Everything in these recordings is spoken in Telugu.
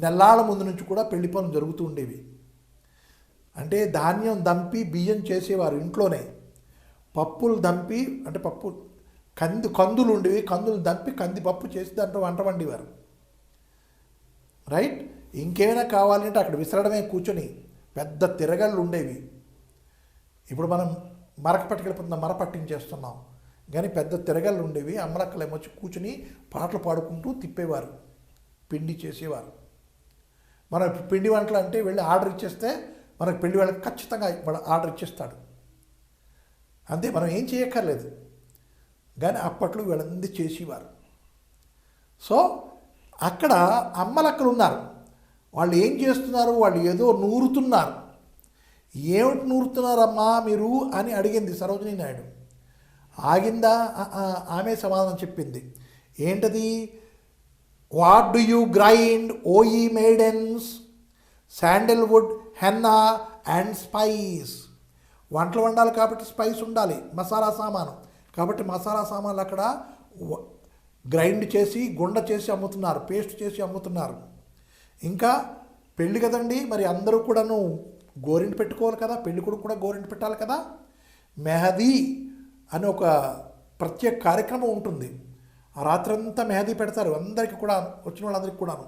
నెల్లాళ్ళ ముందు నుంచి కూడా పెళ్లి పనులు జరుగుతూ ఉండేవి. అంటే ధాన్యం దంపి బియ్యం చేసేవారు ఇంట్లోనే. పప్పులు దంపి అంటే కందులు ఉండేవి, కందులు దంపి కందిపప్పు చేసి దాంట్లో వంట వండేవారు. రైట్. ఇంకేమైనా కావాలంటే అక్కడ విసరడమే కూర్చొని. పెద్ద తిరగళ్ళు ఉండేవి. ఇప్పుడు మనం మరక పట్టుకెళ్ళిపోతున్న మర పట్టించేస్తున్నాం, కానీ పెద్ద తిరగళ్ళు ఉండేవి. అమ్మలక్కలు ఏమొచ్చి కూర్చుని పాటలు పాడుకుంటూ తిప్పేవారు, పిండి చేసేవారు. మనం పిండి వంటలు అంటే వెళ్ళి ఆర్డర్ ఇచ్చేస్తే మనకు పిండి వాళ్ళకి ఖచ్చితంగా ఆర్డర్ ఇచ్చేస్తాడు, అంతే, మనం ఏం చేయక్కర్లేదు. కానీ అప్పట్లో వీళ్ళందరూ చేసేవారు. సో అక్కడ అమ్మలక్కలు ఉన్నారు. వాళ్ళు ఏం చేస్తున్నారు, వాళ్ళు ఏదో నూరుతున్నారు. ఏమిటి నూరుతున్నారమ్మా మీరు అని అడిగింది సరోజినీ నాయుడు. ఆగిందా? ఆమె సమాధానం చెప్పింది. ఏంటది? What do you grind O ye maidens? Sandalwood, henna and spice. వంటలు వండాలి కాబట్టి స్పైస్ ఉండాలి, మసాలా సామాను. కాబట్టి మసాలా సామాన్లు అక్కడ గ్రైండ్ చేసి గుండ చేసి అమ్ముతున్నారు, పేస్ట్ చేసి అమ్ముతున్నారు. ఇంకా పెళ్ళి కదండి, మరి అందరూ కూడాను గోరింటి పెట్టుకోవాలి కదా, పెళ్ళి కొడుకు కూడా గోరింటి పెట్టాలి కదా. మెహదీ అని ఒక ప్రత్యేక కార్యక్రమం ఉంటుంది. ఆ రాత్రంతా మెహదీ పెడతారు అందరికీ కూడా, వచ్చిన వాళ్ళందరికీ కూడాను.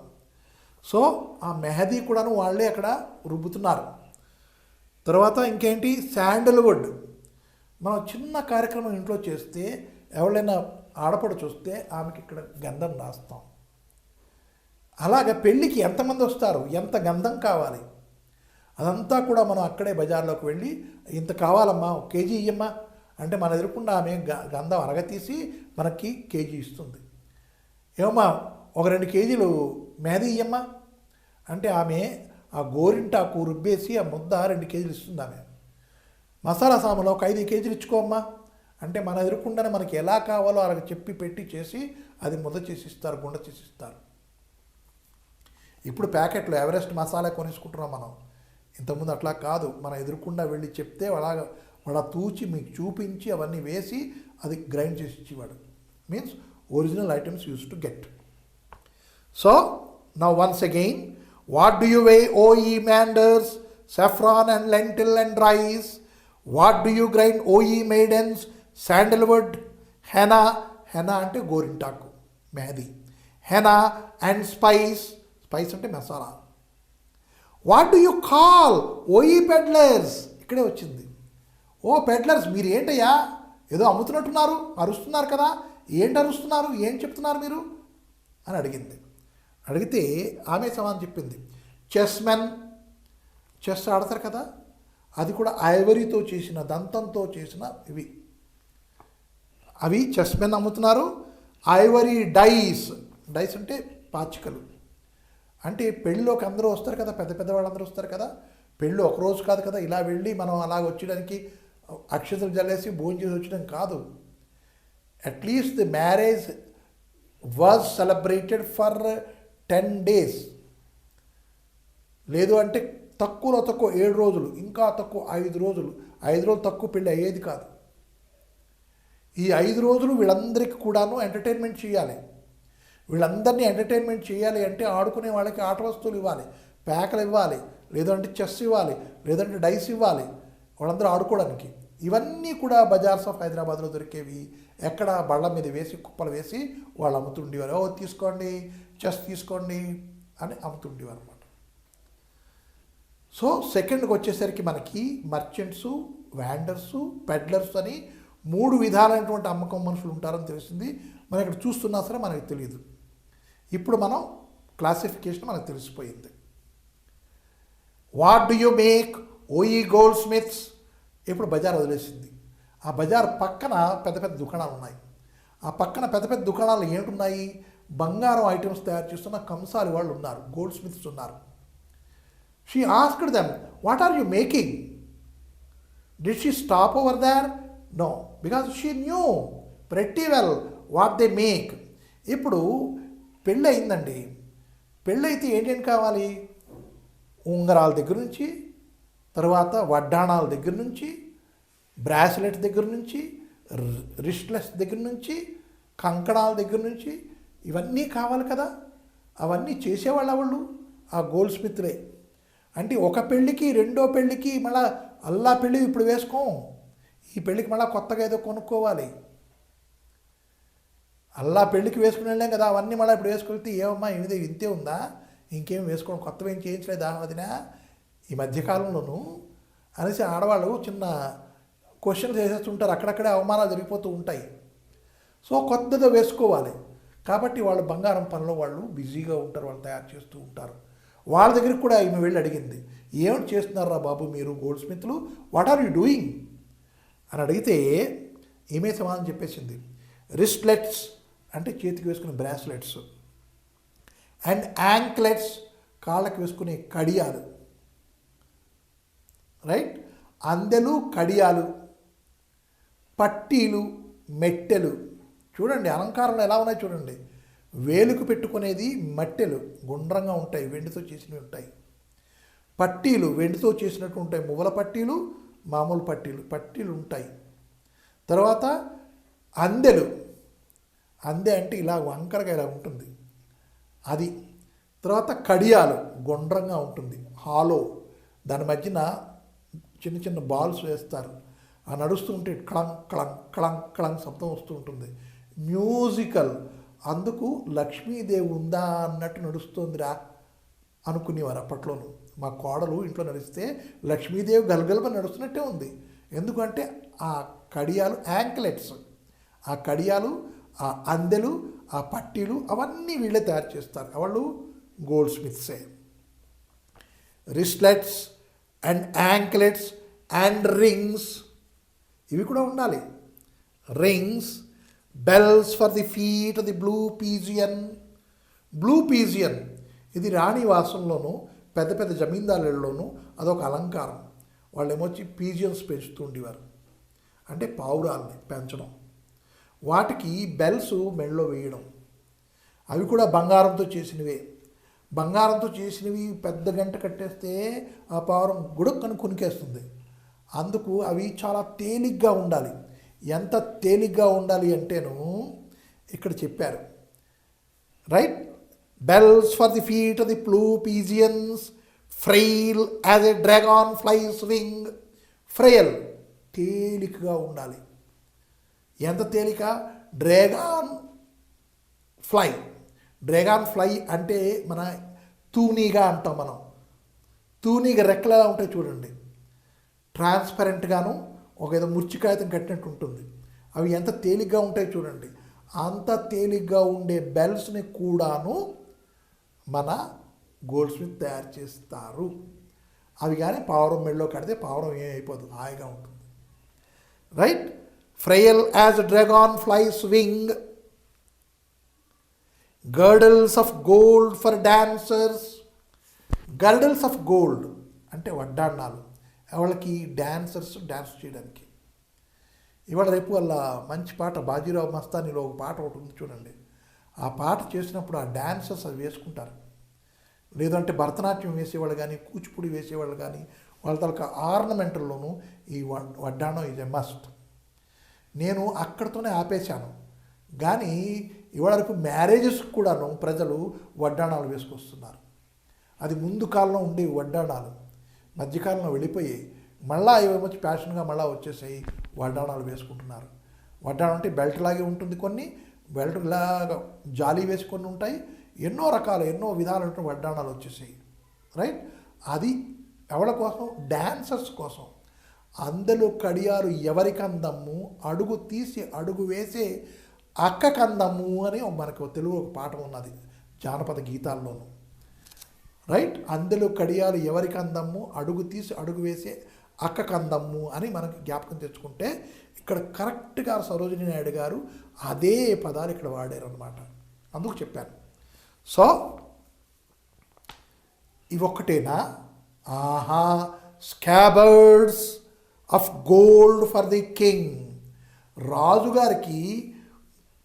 సో ఆ మెహదీ కూడాను వాళ్ళే అక్కడ రుబ్బుతున్నారు. తర్వాత ఇంకేంటి, శాండల్వుడ్. మనం చిన్న కార్యక్రమం ఇంట్లో చేస్తే ఎవరైనా ఆడపడుచు చూస్తే ఆమెకి ఇక్కడ గంధం రాస్తాం. అలాగే పెళ్ళికి ఎంతమంది వస్తారు, ఎంత గంధం కావాలి, అదంతా కూడా మనం అక్కడే బజార్లోకి వెళ్ళి ఇంత కావాలమ్మా, 1 కేజీ ఇయ్యమ్మా అంటే మన ఎదురుకుండా ఆమె గంధం అరగతీసి మనకి కేజీ ఇస్తుంది. ఏమమ్మా 1-2 కేజీలు మెహదీ ఇయ్యమ్మా అంటే ఆమె ఆ గోరింటాకు రుబ్బేసి ఆ ముద్ద 2 కేజీలు ఇస్తుంది. ఆమె మసాలా సామాన్లు 5 కేజీలు ఇచ్చుకోమ్మా అంటే మన ఎదురుకుండానే మనకి ఎలా కావాలో అలా చెప్పి పెట్టి చేసి అది ముద్ద చేసి ఇస్తారు, గుండ చేసి ఇస్తారు. ఇప్పుడు ప్యాకెట్లు ఎవరెస్ట్ మసాలా కొనేసుకుంటున్నాం మనం. ఇంతకుముందు అట్లా కాదు, మన ఎదురుకుండా వెళ్ళి చెప్తే వాళ్ళ తూచి మీకు చూపించి అవన్నీ వేసి అది గ్రైండ్ చేసి ఇచ్చేవాడు. Means original items use to get. So now once again, what do you weigh O ye vendors, saffron and lentil and rice? What do you grind ఓ ఈ maidens? Sandalwood, henna, henna అంటే గోరింటాకు, Mehdi, henna and spice, spice అంటే మసాలా. What do you call O ye pedlars? ఇక్కడే వచ్చింది. ఓ పెడ్లర్స్, మీరు ఏంటయ్యా ఏదో అమ్ముతున్నట్టున్నారు, అరుస్తున్నారు కదా, ఏంటి అరుస్తున్నారు, ఏం చెప్తున్నారు మీరు అని అడిగింది. అడిగితే ఆమె సమాధానం చెప్పింది, చెస్మెన్. చెస్ ఆడతారు కదా, అది కూడా ఐవరీతో చేసిన, దంతంతో చేసిన ఇవి, అవి చెస్మెన్ అమ్ముతున్నారు. ఐవరీ డైస్, డైస్ అంటే పాచికలు. అంటే పెళ్ళిలోకి అందరూ వస్తారు కదా, పెద్ద పెద్ద వాళ్ళందరూ వస్తారు కదా. పెళ్ళి ఒకరోజు కాదు కదా, ఇలా వెళ్ళి మనం అలాగ వచ్చేయడానికి అక్షతలు జల్లేసి భోజనం చేసి వచ్చడం కాదు. At least the marriage was celebrated for 10 days. లేదు అంటే తక్కువలో తక్కువ 7 రోజులు, ఇంకా తక్కువ 5 రోజులు. 5 రోజులు తక్కువ పెళ్ళి అయ్యేది కాదు. ఈ 5 రోజులు వీళ్ళందరికీ కూడాను ఎంటర్టైన్మెంట్ చేయాలి. వీళ్ళందరినీ ఎంటర్టైన్మెంట్ చేయాలి అంటే ఆడుకునే వాళ్ళకి ఆట వస్తువులు ఇవ్వాలి, ప్యాకలు ఇవ్వాలి, లేదంటే చెస్ ఇవ్వాలి, లేదంటే డైస్ ఇవ్వాలి వాళ్ళందరూ ఆడుకోవడానికి. ఇవన్నీ కూడా బజార్స్ ఆఫ్ హైదరాబాద్లో దొరికేవి. ఎక్కడ బళ్ళ మీద వేసి కుప్పలు వేసి వాళ్ళు అమ్ముతుండేవారు. ఓ తీసుకోండి, చెస్ తీసుకోండి అని అమ్ముతుండేవారు అనమాట. సో సెకండ్కి వచ్చేసరికి మనకి మర్చెంట్సు, వ్యాండర్సు, పెడ్లర్స్ అని 3 విధాలైనటువంటి అమ్మకం మనుషులు ఉంటారని తెలిసింది. మనం ఇక్కడ చూస్తున్నా సరే మనకి తెలియదు. ఇప్పుడు మనం క్లాసిఫికేషన్ మనకు తెలిసిపోయింది. వాట్ డు యూ మేక్ ఓ ఈ గోల్డ్ స్మిత్స్? ఇప్పుడు బజార్ వదిలేసింది. ఆ బజార్ పక్కన పెద్ద పెద్ద దుకాణాలు ఉన్నాయి. ఆ పక్కన పెద్ద పెద్ద దుకాణాలు ఏంటున్నాయి, బంగారం ఐటమ్స్ తయారు చేస్తున్న కంసాలి వాళ్ళు ఉన్నారు, గోల్డ్ స్మిత్స్ ఉన్నారు. She asked them, what are you making? Did she stop over there? No, because she knew pretty well what they make. ఇప్పుడు పెళ్ళి అయిందండి. పెళ్ళైతే ఏంటేం కావాలి? ఉంగరాల దగ్గర నుంచి, తర్వాత వడ్డాణాల దగ్గర నుంచి, బ్రాస్లెట్ దగ్గర నుంచి, రిస్ట్లెస్ దగ్గర నుంచి, కంకణాల దగ్గర నుంచి ఇవన్నీ కావాలి కదా. అవన్నీ చేసేవాళ్ళు వాళ్ళు. ఆ గోల్డ్ స్మిత్లే. అంటే ఒక పెళ్ళికి రెండో పెళ్ళికి మళ్ళా అల్లా పెళ్ళి ఇప్పుడు వేసుకోం, ఈ పెళ్ళికి మళ్ళీ కొత్తగా ఏదో కొనుక్కోవాలి. అల్లా పెళ్ళికి వేసుకుని వెళ్ళాం కదా, అవన్నీ మళ్ళీ ఇప్పుడు వేసుకెళ్తే ఏమమ్మా ఇది ఇంతే ఉందా, ఇంకేం వేసుకోవడం కొత్తగా ఏం చేయించలేదా వదినా ఈ మధ్యకాలంలోనూ అనేసి ఆడవాళ్ళు చిన్న క్వశ్చన్స్ వేసేస్తుంటారు, అక్కడక్కడే అవమానాలు జరిగిపోతూ ఉంటాయి. సో కొత్తగా వేసుకోవాలి కాబట్టి వాళ్ళు బంగారం పనిలో వాళ్ళు బిజీగా ఉంటారు, వాళ్ళు తయారు చేస్తూ ఉంటారు. వాళ్ళ దగ్గరికి కూడా ఈమె వెళ్ళి అడిగింది, ఏమిటి చేస్తున్నారా బాబు మీరు గోల్డ్ స్మిత్లు, వాట్ ఆర్ యూ డూయింగ్ అని అడిగితే ఈమె సమాధానం చెప్పేసింది, రిస్ట్లెట్స్ అంటే చేతికి వేసుకునే బ్రాస్లెట్స్, అండ్ యాంక్లెట్స్ కాళ్ళకి వేసుకునే కడియాలు, రైట్, అందెలు కడియాలు, పట్టీలు, మెట్టెలు. చూడండి అలంకారంలో ఎలా ఉన్నాయి చూడండి. వేలుకు పెట్టుకునేది మట్టెలు గుండ్రంగా ఉంటాయి, వెండితో చేసినవి ఉంటాయి. పట్టీలు వెండితో చేసినట్టు ఉంటాయి, మువ్వల పట్టీలు, మామూలు పట్టీలు ఉంటాయి. తర్వాత అందెలు, అందె అంటే ఇలా వంకరగా ఇలా ఉంటుంది అది. తర్వాత కడియాలు గుండ్రంగా ఉంటుంది, హాలో, దాని మధ్యన చిన్న చిన్న బాల్స్ వేస్తారు, ఆ నడుస్తూ ఉంటే క్లంగ్ క్లంగ్ క్లంగ్ క్లంగ్ శబ్దం వస్తూ ఉంటుంది, మ్యూజికల్. అందుకు లక్ష్మీదేవి ఉందా అన్నట్టు నడుస్తుందిరా అనుకునేవారు అప్పట్లోనూ. మా కోడలు ఇంట్లో నడిస్తే లక్ష్మీదేవి గలగలప నడుస్తున్నట్టే ఉంది. ఎందుకంటే ఆ కడియాలు యాంక్లెట్స్, ఆ కడియాలు, ఆ అందెలు, ఆ పట్టీలు అవన్నీ వీళ్ళే తయారు చేస్తారు, వాళ్ళు గోల్డ్ స్మిత్సే. Wristlets and anklets and rings, ఇవి కూడా ఉండాలి. Rings, bells for the feet, the blue pigeon. Blue pigeon ఇది రాణివాసంలోనూ పెద్ద పెద్ద జమీందారులలోనూ అదొక అలంకారం. వాళ్ళు ఏమొచ్చి పీజియన్స్ పెంచుతూ ఉండేవారు, అంటే పావురాల్ని పెంచడం. వాటికి బెల్స్ మెడలో వేయడం, అవి కూడా బంగారంతో చేసినవే. బంగారంతో చేసినవి పెద్ద గంట కట్టేస్తే ఆ పావురం గుడుక్కని కునికేస్తుంది. అందుకు అవి చాలా తేలిగ్గా ఉండాలి. ఎంత తేలిగ్గా ఉండాలి అంటేను ఇక్కడ చెప్పారు, right, bells for the feet the blue pigeons, frail as a dragonfly's wing. Frail తేలికగా ఉండాలి. ఎంత తేలిక, డ్రాగన్ ఫ్లై. డ్రాగన్ ఫ్లై అంటే మన తూనీగా అంటాం మనం, తూనీగా రెక్కలా ఉంటాయి చూడండి, ట్రాన్స్పరెంట్గాను ఒక ఏదో ముర్చికాయతం కట్టినట్టు ఉంటుంది. అవి ఎంత తేలిగ్గా ఉంటాయి చూడండి. అంత తేలిగ్గా ఉండే బెల్స్ని కూడాను మన గోల్డ్ స్మిత్ తయారు చేస్తారు. అవి కానీ పావురం మెడలో కడితే పావురం ఏమైపోదు, హాయిగా ఉంటుంది, right. Frail as dragonfly's wing. Girdles of gold for dancers. Girdles of gold అంటే వడ్డాణాలు, వాళ్ళకి డాన్సర్స్ డ్యాన్స్ చేయడానికి. ఇవాళ రేపు వాళ్ళ మంచి పాట బాజీరావు మస్తానీలో ఒక పాట ఒకటి ఉంది చూడండి, ఆ పాట చేసినప్పుడు ఆ డాన్సర్స్ అవి వేసుకుంటారు. లేదంటే భరతనాట్యం వేసేవాళ్ళు కానీ కూచిపూడి వేసేవాళ్ళు కానీ వాళ్ళ తలక ఆర్నమెంటల్లోనూ ఈ వడ్డాణం ఈజ్ ఎ మస్ట్. నేను అక్కడితోనే ఆపేశాను, కానీ ఇవాళ రేపు మ్యారేజెస్కి కూడాను ప్రజలు వడ్డాణాలు వేసుకొస్తున్నారు. అది ముందు కాలంలో ఉండే వడ్డాణాలు మధ్యకాలంలో వెళ్ళిపోయి మళ్ళీ ఏమొచ్చి ఫ్యాషన్గా మళ్ళీ వచ్చేసాయి, వడ్డాణాలు వేసుకుంటున్నారు. వడ్డాణం అంటే బెల్ట్ లాగే ఉంటుంది, కొన్ని బెల్ట్ లాగా జాలీ వేసుకొని ఉంటాయి, ఎన్నో రకాల ఎన్నో విధాలైన వడ్డాణాలు వచ్చేసాయి, రైట్. అది ఎవరి కోసం, డ్యాన్సర్స్ కోసం. అందరూ కడియాలు ఎవరికి అందము, అడుగు తీసి అడుగు వేసే అక్కకు అందము అని మనకు తెలుగు ఒక పాట ఉన్నది జానపద గీతాల్లోనూ, రైట్. అందులో కడియాలు ఎవరికి అందము, అడుగు తీసి అడుగు వేసే అక్కకు అందము అని మనకి జ్ఞాపకం తెచ్చుకుంటే ఇక్కడ కరెక్ట్గా సరోజినీ నాయుడు గారు అదే పదాలు ఇక్కడ వాడారు అనమాట. అందుకు చెప్పాను. సో ఇవొక్కటేనా? ఆహా, scabbards of gold for the king. రాజుగారికి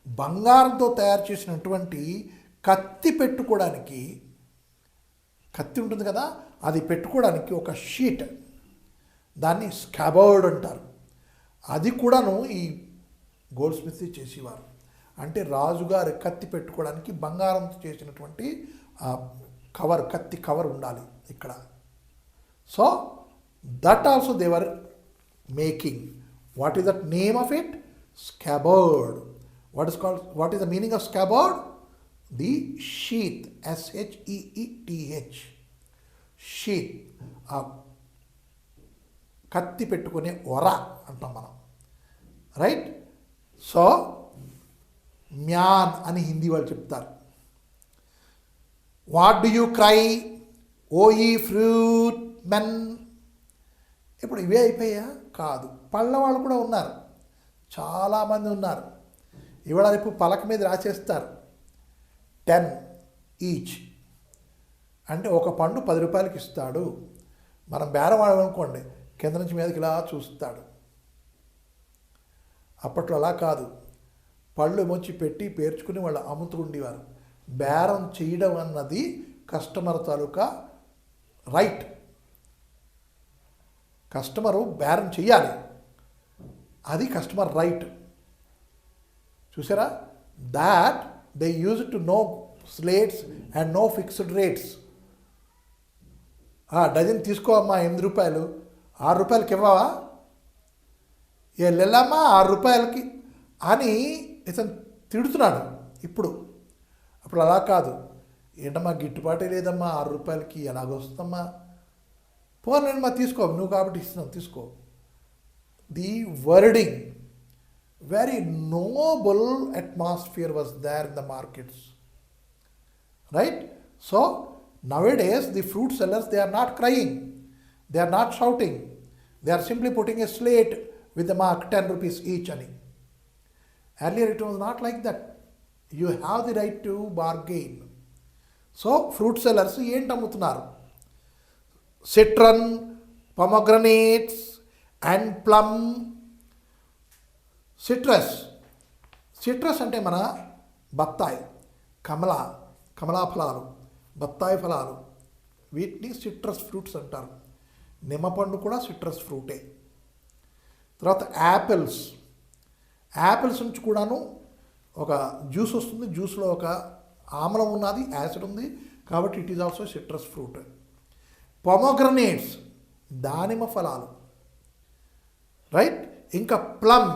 బంగారంతో తయారు చేసినటువంటి కత్తి పెట్టుకోవడానికి, కత్తి ఉంటుంది కదా, అది పెట్టుకోవడానికి ఒక షీట్, దాన్ని స్కాబర్డ్ అంటారు. అది కూడాను ఈ గోల్డ్ స్మిత్ చేసేవారు. అంటే రాజుగారి కత్తి పెట్టుకోవడానికి బంగారంతో చేసినటువంటి కవర్, కత్తి కవర్ ఉండాలి ఇక్కడ. So that also they were making. What is that name of it? Scabbard. What is the meaning of scabbard? The sheath, SHEETH, sheath, ఆ కత్తి పెట్టుకునే ఒర అంటాం మనం, రైట్? సో మ్యాన్ అని హిందీ వాళ్ళు చెప్తారు. వాట్ డు యూ క్రై ఓ ఈ ఫ్రూట్ మెన్? ఇప్పుడు ఇవే అయిపోయా? కాదు, పళ్ళ వాళ్ళు కూడా ఉన్నారు, చాలామంది ఉన్నారు. ఇవాళ రేపు పలక మీద రాసేస్తారు 10 ఈచ్, అంటే ఒక పండు 10 రూపాయలకి ఇస్తాడు. మనం బేరం వాడమనుకోండి, కింద నుంచి మీదకి ఇలా చూస్తాడు. అప్పట్లో అలా కాదు, పళ్ళు మొచ్చి పెట్టి పేర్చుకుని వాళ్ళు అమ్ముతూ ఉండేవారు. బేరం చేయడం అన్నది కస్టమర్ తాలూకా రైట్. కస్టమరు బేరం చెయ్యాలి, అది కస్టమర్ రైట్. చూసారా? That they use to no slates and no fixed rates. Dozen తీసుకో అమ్మా 8 రూపాయలు, 6 రూపాయలకి ఇవ్వవా? వెళ్ళమ్మా 6 రూపాయలకి అని ఇతను తిడుతున్నాడు ఇప్పుడు. అప్పుడు అలా కాదు, ఏంటమ్మా గిట్టుబాటే లేదమ్మా, 6 రూపాయలకి ఎలాగొస్తుందమ్మా, పోలేమ్మా తీసుకో, నువ్వు కాబట్టి ఇస్తున్నావు తీసుకో. The wording, very noble atmosphere was there in the markets, right? So nowadays the fruit sellers, they are not crying, they are not shouting, they are simply putting a slate with the mark 10 rupees each ani. Earlier it was not like that. You have the right to bargain. So fruit sellers ఏంటి అమ్ముతున్నారు? citron, pomegranates and plum. Citrus అంటే మన బత్తాయి, కమలా ఫలాలు, బత్తాయి ఫలాలు, వీటిని సిట్రస్ ఫ్రూట్స్ అంటారు. నిమ్మపండు కూడా సిట్రస్ ఫ్రూటే. తర్వాత యాపిల్స్ నుంచి కూడాను ఒక జ్యూస్ వస్తుంది. జ్యూస్లో ఒక ఆమ్లం ఉన్నది, యాసిడ్ ఉంది, కాబట్టి it is also citrus fruit. Pomegranates, దానిమ్మ ఫలాలు, రైట్? ఇంకా ప్లమ్,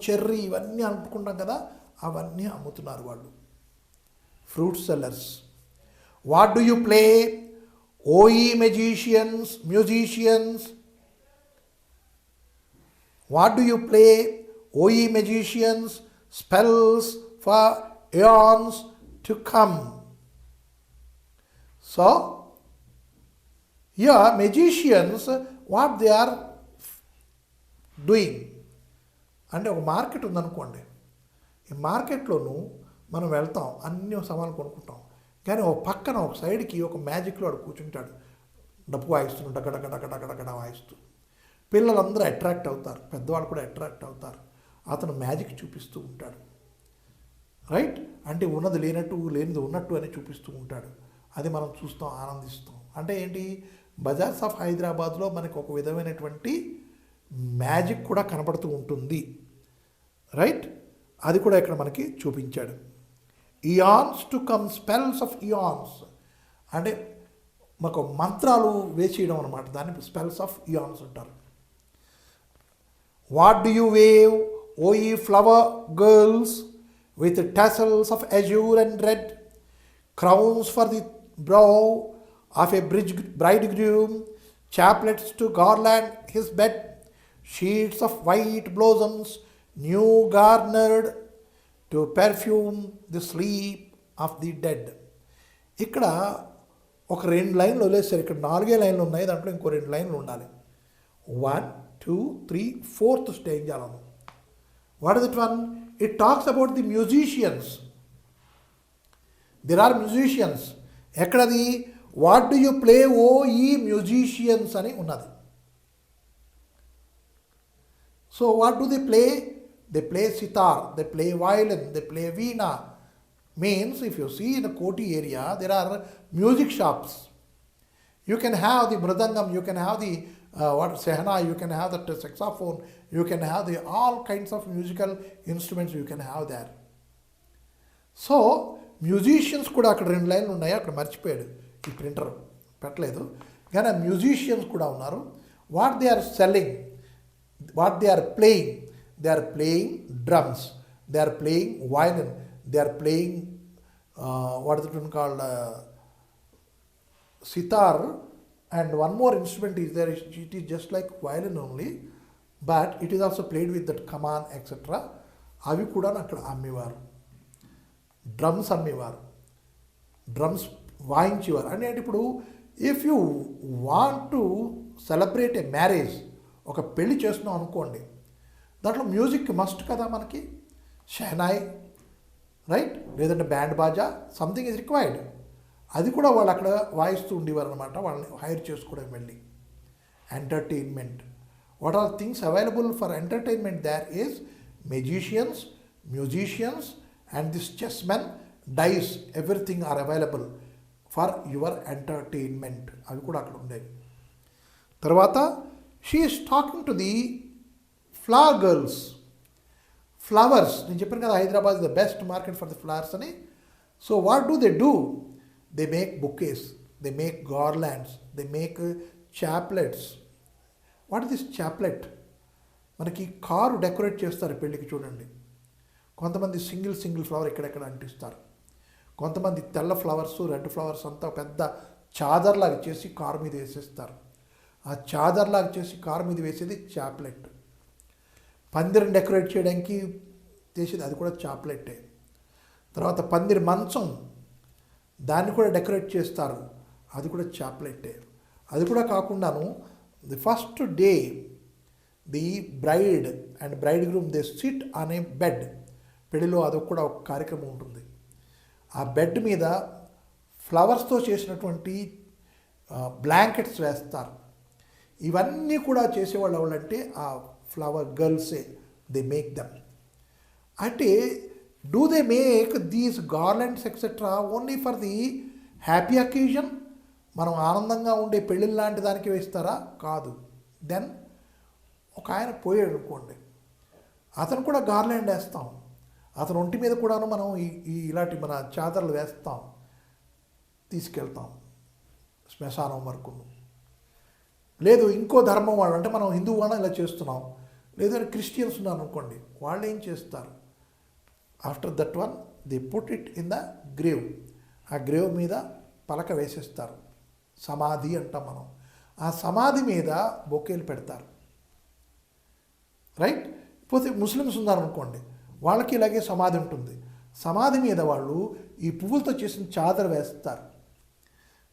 చెర్రీ, ఇవన్నీ అనుకుంటాం కదా, అవన్నీ అమ్ముతున్నారు వాళ్ళు, fruit sellers. What do you play ఓ ఈ musicians? What do you play ఓ ఈ musicians? Spells for eons to come. So here magicians, what they are doing, అంటే ఒక మార్కెట్ ఉందనుకోండి, ఈ మార్కెట్లోనూ మనం వెళ్తాం, అన్ని సామాన్లు కొనుక్కుంటాం, కానీ ఒక పక్కన ఒక సైడ్కి ఒక మ్యాజిక్లో వాడు కూర్చుంటాడు, డప్పు వాయిస్తున్నాడు, డగడగడగడగడ వాయిస్తూ. పిల్లలందరూ అట్రాక్ట్ అవుతారు, పెద్దవాళ్ళు కూడా అట్రాక్ట్ అవుతారు. అతను మ్యాజిక్ చూపిస్తూ ఉంటాడు, రైట్? అంటే ఉన్నది లేనట్టు, లేనిది ఉన్నట్టు అని చూపిస్తూ ఉంటాడు. అది మనం చూస్తాం, ఆనందిస్తాం. అంటే ఏంటి? బజార్స్ ఆఫ్ హైదరాబాద్లో మనకు ఒక విధమైనటువంటి మ్యాజిక్ కూడా కనపడుతూ ఉంటుంది, రైట్? అది కూడా ఇక్కడ మనకి చూపించాడు. Aeons to come, spells of aeons అంటే మాకు మంత్రాలు వేసేయడం అనమాట, దాన్ని స్పెల్స్ ఆఫ్ ఇయాన్స్ అంటారు. వాట్ డు యూ వేవ్ ఓ ఈ flower girls with tassels of azure and red, crowns for the brow of a bridegroom, chaplets to garland his bed, sheets of white blossoms new garnered to perfume the sleep of the dead. ఇక్కడ ఒక 2 లైన్లు వదిలేస్తారు. ఇక్కడ 4 లైన్లు ఉన్నాయి, దాంట్లో ఇంకో 2 లైన్లు ఉండాలి. 1, 2, 3, 4th స్టేజ్ అలా. What is it one? It talks about the musicians. There are musicians. ఎక్కడది? వాట్ డు యూ ప్లే ఓ ఈ మ్యూజిషియన్స్ అని ఉన్నది. So what do they play? They play sitar, they play violin, they play veena. Means if you see in the Koti area, there are music shops. You can have the mridangam, you can have the sehna, you can have the saxophone, you can have all kinds of musical instruments you can have there. So musicians కూడా అక్కడ 2 లైన్లు ఉన్నాయి, అక్కడ మర్చిపోయాడు ఈ ప్రింటర్ పెట్టలేదు, కానీ ఆ మ్యూజిషియన్స్ కూడా ఉన్నారు. What they are selling, what they are playing drums, they are playing violin, they are playing what is it called sitar, and one more instrument is there. It is just like violin only, but it is also played with that kaman etc. అవి కూడా అక్కడ అమ్మేవారు. డ్రమ్స్ అమ్మేవారు, డ్రమ్స్ వాయించేవారు. అంటే ఇప్పుడు if you want to celebrate A marriage, ఒక పెళ్లి చేస్తున్నాం అనుకోండి, దాంట్లో మ్యూజిక్ మస్ట్ కదా మనకి, షెహనాయ్ రైట్, లేదంటే band Baaja, something is required. అది కూడా వాళ్ళు అక్కడ వాయిస్తూ ఉండేవారు అనమాట, వాళ్ళని హైర్ చేసుకోవడం వెళ్ళి. Entertainment, what are things available for entertainment there is magicians, musicians and this chessmen, dice, everything are available for your entertainment. అవి కూడా అక్కడ ఉండేవి. తర్వాత she is talking to the flower girls. Flowers, నేను చెప్పాను కదా Hyderabad is the best market for the flowers అని. So what do they do? They make bouquets, they make garlands, they make chaplets. What is this chaplet? మనకి కారు డెకరేట్ చేస్తారు పెళ్ళికి చూడండి. కొంతమంది సింగిల్ ఫ్లవర్ ఎక్కడెక్కడ అంటిస్తారు, కొంతమంది తెల్ల ఫ్లవర్స్, రెడ్ ఫ్లవర్స్ అంతా పెద్ద చాదర్లాగా చేసి కారు మీద వేసేస్తారు. ఆ చాదర్లాగా చేసి కారు మీద వేసేది చాప్లెట్. పందిరిని డెకరేట్ చేయడానికి చేసేది అది కూడా చాప్లెట్టే. తర్వాత పందిరి మంచం, దాన్ని కూడా డెకరేట్ చేస్తారు, అది కూడా చాప్లెట్టే. అది కూడా కాకుండాను the first day the bride and bridegroom they sit on a bed. పెళ్లిలో అదొక కూడా ఒక కార్యక్రమం ఉంటుంది. ఆ బెడ్ మీద ఫ్లవర్స్తో చేసినటువంటి బ్లాంకెట్స్ వేస్తారు. ఇవన్నీ కూడా చేసేవాళ్ళు ఎవరంటే ఆ ఫ్లవర్ గర్ల్సే, దే మేక్ దమ్. అంటే do they make these garlands etc. only for the happy occasion? మనం ఆనందంగా ఉండే పెళ్ళిళ్ళ లాంటి దానికి వేస్తారా? కాదు. దెన్ ఒక ఆయన పోయాడు అనుకోండి, అతను కూడా గార్లాండ్ వేస్తాం, అతను ఒంటి మీద కూడాను మనం ఇలాంటి మన చాదర్లు వేస్తాం, తీసుకెళ్తాం శ్మశానం వరకు. లేదు ఇంకో ధర్మం వాళ్ళు, అంటే మనం హిందూ వాళ్ళం ఇలా చేస్తున్నాం, లేదంటే క్రిస్టియన్స్ ఉన్నారు అనుకోండి, వాళ్ళు ఏం చేస్తారు, after that one they put it in the grave. ఆ గ్రేవ్ మీద పలక వేసేస్తారు, సమాధి అంటాం మనం. ఆ సమాధి మీద బొకేలు పెడతారు రైట్. పోతే ముస్లిమ్స్ ఉన్నారనుకోండి, వాళ్ళకి ఇలాగే సమాధి ఉంటుంది, సమాధి మీద వాళ్ళు ఈ పువ్వులతో చేసిన చాదర వేస్తారు.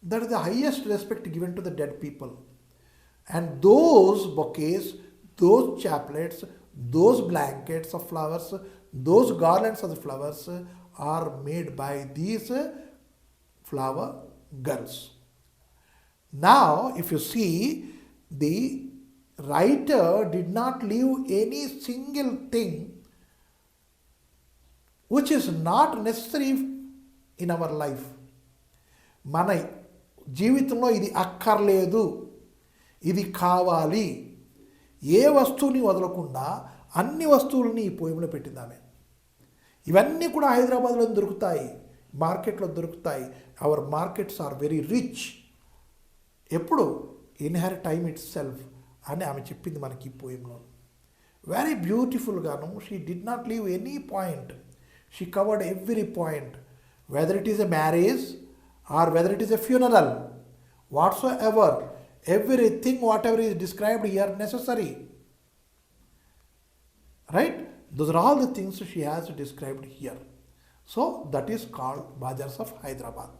That is the highest respect given to the dead people. And those bouquets, those chaplets, those blankets of flowers, those garlands of the flowers are made by these flower girls. Now, if you see, the writer did not leave any single thing which is not necessary in our life. మన జీవితంలో ఇది అక్కర్లేదు, ఇది కావాలి, ఏ వస్తువుని వదలకుండా అన్ని వస్తువులని ఈ పోయంలో పెట్టింది ఆమె. ఇవన్నీ కూడా హైదరాబాద్లో దొరుకుతాయి, మార్కెట్లో దొరుకుతాయి. Our markets are very rich. ఎప్పుడు in her time itself అని ఆమె చెప్పింది మనకి ఈ పోయంలో. వెరీ బ్యూటిఫుల్గాను. She did not leave any point, she covered every point, whether it is a marriage or whether it is a funeral, whatsoever. Everything, whatever is described here, necessary. Right? Those are all the things she has described here. So, that is called Bazaars of Hyderabad.